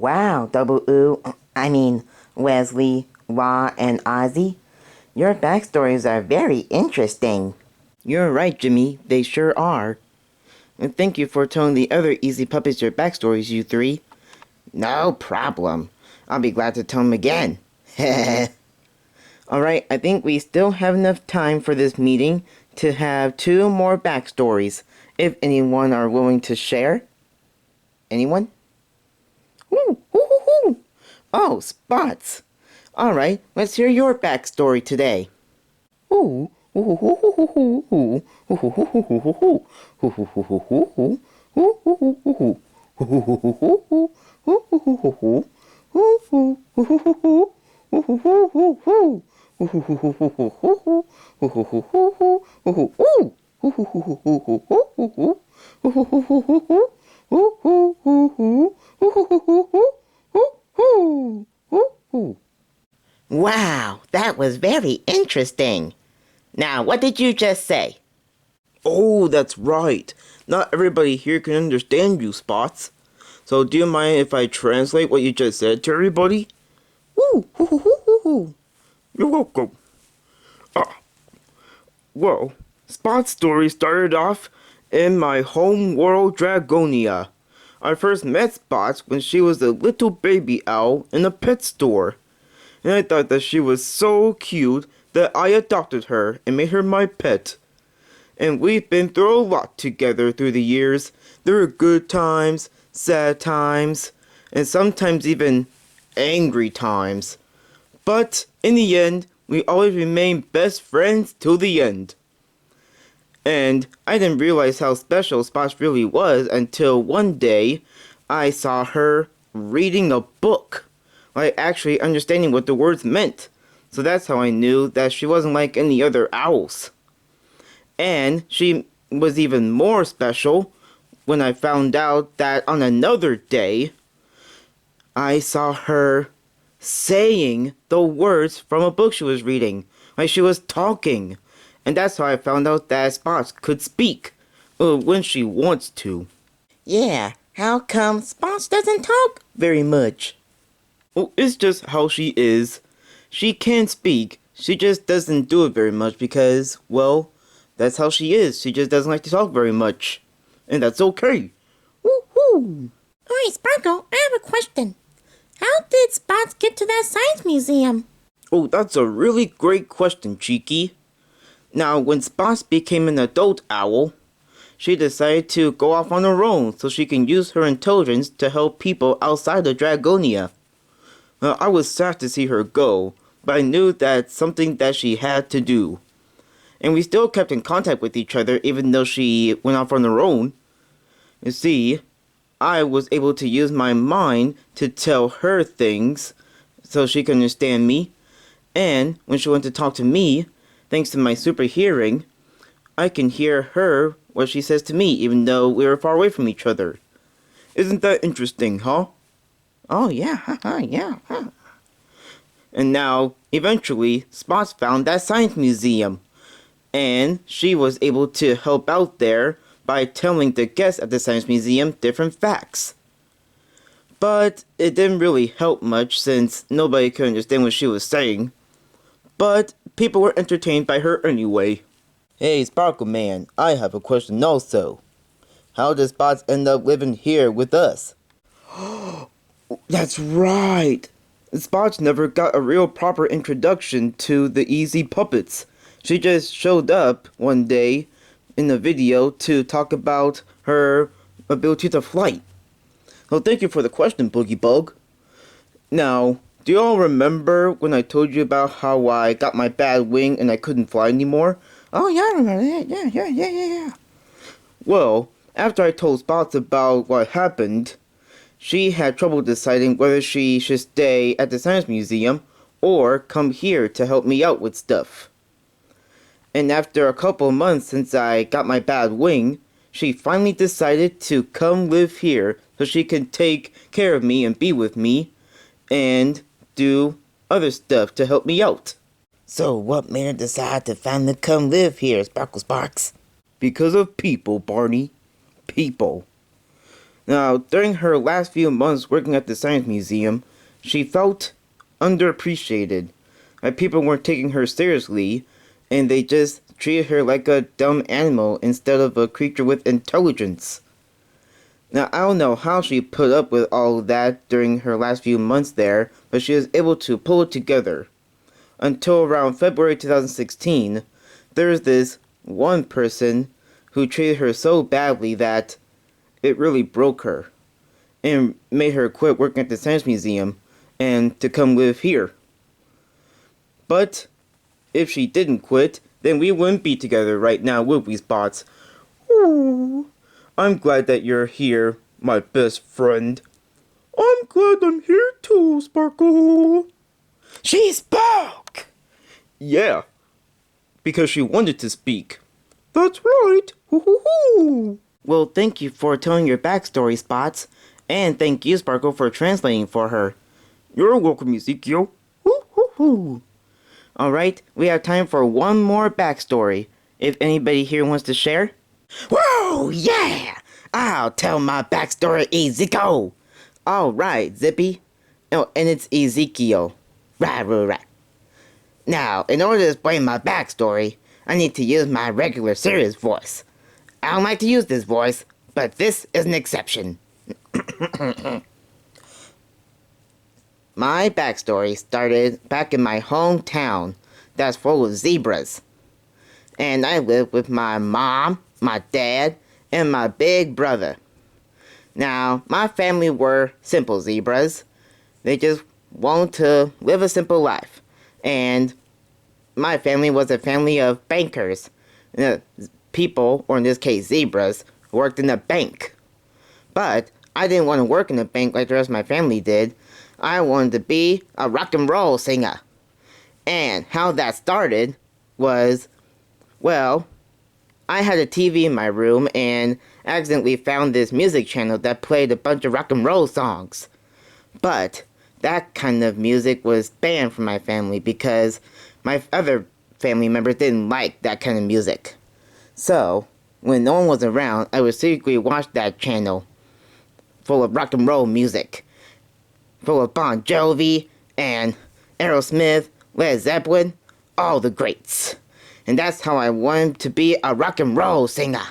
Wow, Double Oo, Wesley, Wah, and Ozzy. Your backstories are very interesting. You're right, Jimmy. They sure are. And thank you for telling the other Easy Puppets your backstories, you three. No problem. I'll be glad to tell them again. Alright, I think we still have enough time for this meeting to have 2 more backstories, if anyone are willing to share. Anyone? Ooh, ooh, ooh, ooh. Oh, Spots. Alright, let's hear your backstory today. Ooh, ooh, ooh, ooh, ooh, ooh, ooh, ooh, ooh, ooh, Wow, that was very interesting. Now, what did you just say? Oh, that's right. Not everybody here can understand you, Spots. So do you mind if I translate what you just said to everybody? Ooh, hoo, hoo, hoo, hoo, hoo. You're welcome. Well, Spot's story started off in my home world Dragonia. I first met Spots when she was a little baby owl in a pet store. And I thought that she was so cute that I adopted her and made her my pet. And we've been through a lot together through the years. There were good times, sad times, and sometimes even angry times. But in the end, we always remained best friends till the end. And I didn't realize how special Spots really was until one day I saw her reading a book, like actually understanding what the words meant. So that's how I knew that she wasn't like any other owls. And she was even more special when I found out that on another day, I saw her saying the words from a book she was reading. Like she was talking. And that's how I found out that Spots could speak. When she wants to. Yeah, how come Spots doesn't talk very much? Well, it's just how she is. She can speak. She just doesn't do it very much because, well, that's how she is. She just doesn't like to talk very much. And that's okay. Woohoo! Hey, Sparkle, I have a question. How did Spots get to that science museum? Oh, that's a really great question, Cheeky. Now, when Spots became an adult owl, she decided to go off on her own so she can use her intelligence to help people outside of Dragonia. I was sad to see her go, but I knew that's something that she had to do. And we still kept in contact with each other even though she went off on her own. You see, I was able to use my mind to tell her things so she could understand me. And when she went to talk to me, thanks to my super hearing, I can hear her what she says to me even though we were far away from each other. Isn't that interesting, huh? Oh, yeah, yeah. And now, eventually, Spots found that science museum. And she was able to help out there by telling the guests at the science museum different facts. But it didn't really help much since nobody could understand what she was saying. But people were entertained by her anyway. Hey, Sparkle Man, I have a question also. How does Spots end up living here with us? That's right! Spots never got a real proper introduction to the Easy Puppets. She just showed up one day in the video to talk about her ability to fly. So thank you for the question, Boogie Bug. Now, do you all remember when I told you about how I got my bad wing and I couldn't fly anymore? Oh, yeah, I remember that. Yeah. Well, after I told Spots about what happened, she had trouble deciding whether she should stay at the Science Museum or come here to help me out with stuff. And after a couple months since I got my bad wing, she finally decided to come live here so she can take care of me and be with me and do other stuff to help me out. So what made her decide to finally come live here, Sparkle Sparks? Because of people, Barney. People. Now, during her last few months working at the Science Museum, she felt underappreciated. Like people weren't taking her seriously, and they just treated her like a dumb animal instead of a creature with intelligence. Now, I don't know how she put up with all of that during her last few months there, but she was able to pull it together. Until around February 2016, there was this one person who treated her so badly that it really broke her and made her quit working at the Science Museum and to come live here. But if she didn't quit, then we wouldn't be together right now, would we, Spots? Ooh, I'm glad that you're here, my best friend. I'm glad I'm here too, Sparkle. She spoke! Yeah, because she wanted to speak. That's right. Hoo-hoo-hoo. Well, thank you for telling your backstory, Spots. And thank you, Sparkle, for translating for her. You're welcome, Ezekiel. Woo-hoo-hoo. Alright, we have time for one more backstory. If anybody here wants to share. Whoa, yeah! I'll tell my backstory, Ezekiel. Alright, Zippy. Oh, and it's Ezekiel. Right. Now, in order to explain my backstory, I need to use my regular serious voice. I don't like to use this voice, but this is an exception. My backstory started back in my hometown that's full of zebras. And I lived with my mom, my dad, and my big brother. Now, my family were simple zebras. They just wanted to live a simple life. And my family was a family of bankers. People, or in this case zebras, who worked in a bank. But I didn't want to work in a bank like the rest of my family did. I wanted to be a rock and roll singer. And how that started was, well, I had a TV in my room and accidentally found this music channel that played a bunch of rock and roll songs. But that kind of music was banned from my family because my other family members didn't like that kind of music. So, when no one was around, I would secretly watch that channel full of rock and roll music. Full of Bon Jovi and Aerosmith, Led Zeppelin, all the greats. And that's how I wanted to be a rock and roll singer.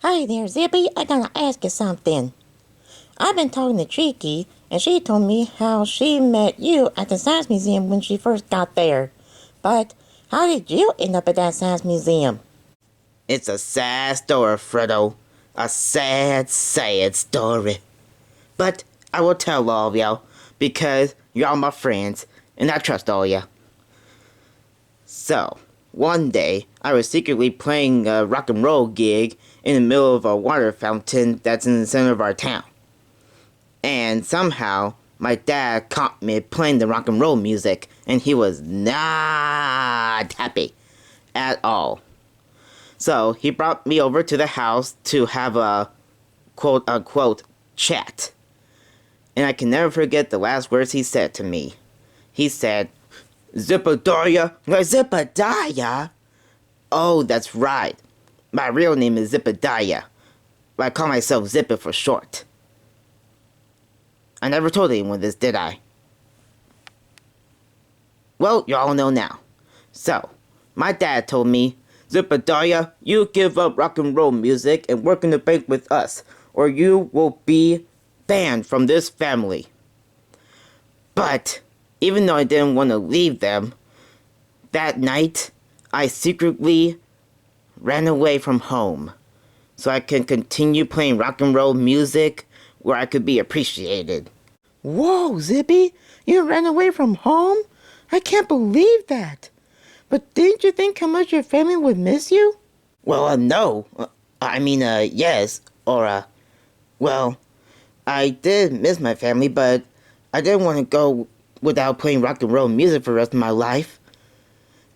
Hi there, Zippy. I gotta ask you something. I've been talking to Tricky, and she told me how she met you at the Science Museum when she first got there. But how did you end up at that Science Museum? It's a sad story, Fredo. A sad, sad story. But I will tell all of y'all, because y'all my friends, and I trust all ya. So, one day, I was secretly playing a rock and roll gig in the middle of a water fountain that's in the center of our town. And somehow, my dad caught me playing the rock and roll music, and he was not happy at all. So, he brought me over to the house to have a quote-unquote chat. And I can never forget the last words he said to me. He said, Zippadiah? Zippadiah? Oh, that's right. My real name is Zippadiah. But I call myself Zippy for short. I never told anyone this, did I? Well, you all know now. So, my dad told me, Zippadiah, you give up rock and roll music and work in the bank with us, or you will be banned from this family. But, even though I didn't want to leave them, that night, I secretly ran away from home so I can continue playing rock and roll music where I could be appreciated. Whoa, Zippy, you ran away from home? I can't believe that. But didn't you think how much your family would miss you? Well, no. Yes. Well, I did miss my family, but I didn't want to go without playing rock and roll music for the rest of my life.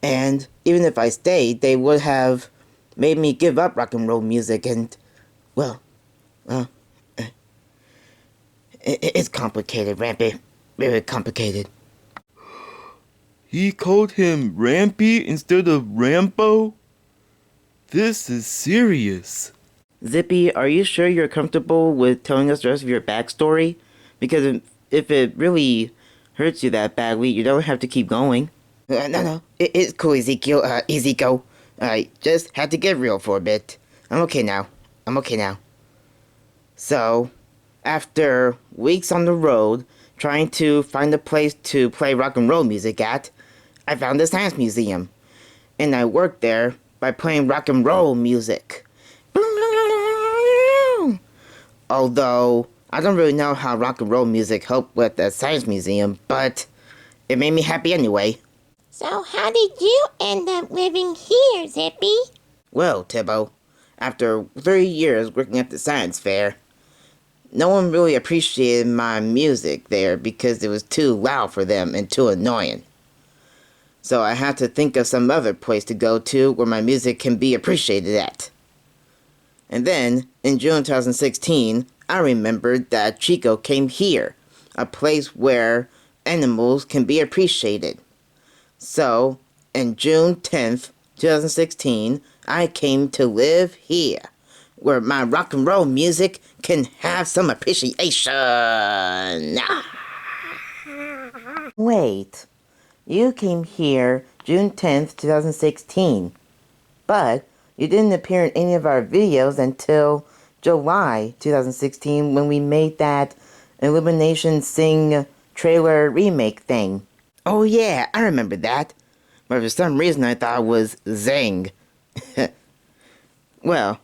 And even if I stayed, they would have made me give up rock and roll music and, it's complicated, Rampy. Very complicated. He called him Rampy instead of Rambo? This is serious. Zippy, are you sure you're comfortable with telling us the rest of your backstory? Because if it really hurts you that badly, you don't have to keep going. No. It's cool, Ezekiel. Easy go. I just had to get real for a bit. I'm okay now. So, after weeks on the road, trying to find a place to play rock and roll music at, I found the Science Museum. And I worked there by playing rock and roll music. Although, I don't really know how rock and roll music helped with the Science Museum, but it made me happy anyway. So how did you end up living here, Zippy? Well, Tibbo, after 3 years working at the science fair, no one really appreciated my music there because it was too loud for them and too annoying. So I had to think of some other place to go to where my music can be appreciated at. And then, in June 2016, I remembered that Chico came here, a place where animals can be appreciated. So, in June 10th, 2016, I came to live here, where my rock and roll music can have some appreciation. Wait, you came here June 10th, 2016, but you didn't appear in any of our videos until July 2016 when we made that Illumination Sing trailer remake thing. Oh yeah, I remember that. But for some reason I thought it was Zing. Well,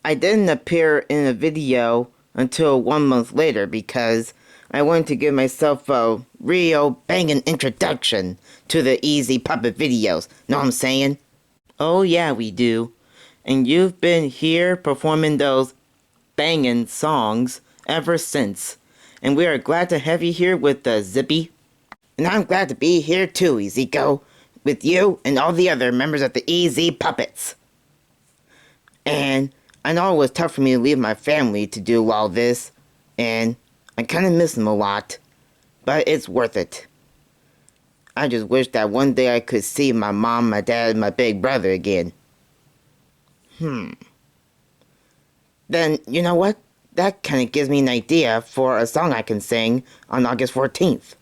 I didn't appear in a video until 1 month later because I wanted to give myself a real banging introduction to the easy puppet videos. Know what I'm saying? Oh yeah, we do. And you've been here performing those banging songs ever since. And we are glad to have you here with Zippy. And I'm glad to be here too, Ezekiel, with you and all the other members of the EZ Puppets. And I know it was tough for me to leave my family to do all this, and I kind of miss them a lot, but it's worth it. I just wish that one day I could see my mom, my dad, and my big brother again. Then, you know what? That kind of gives me an idea for a song I can sing on August 14th.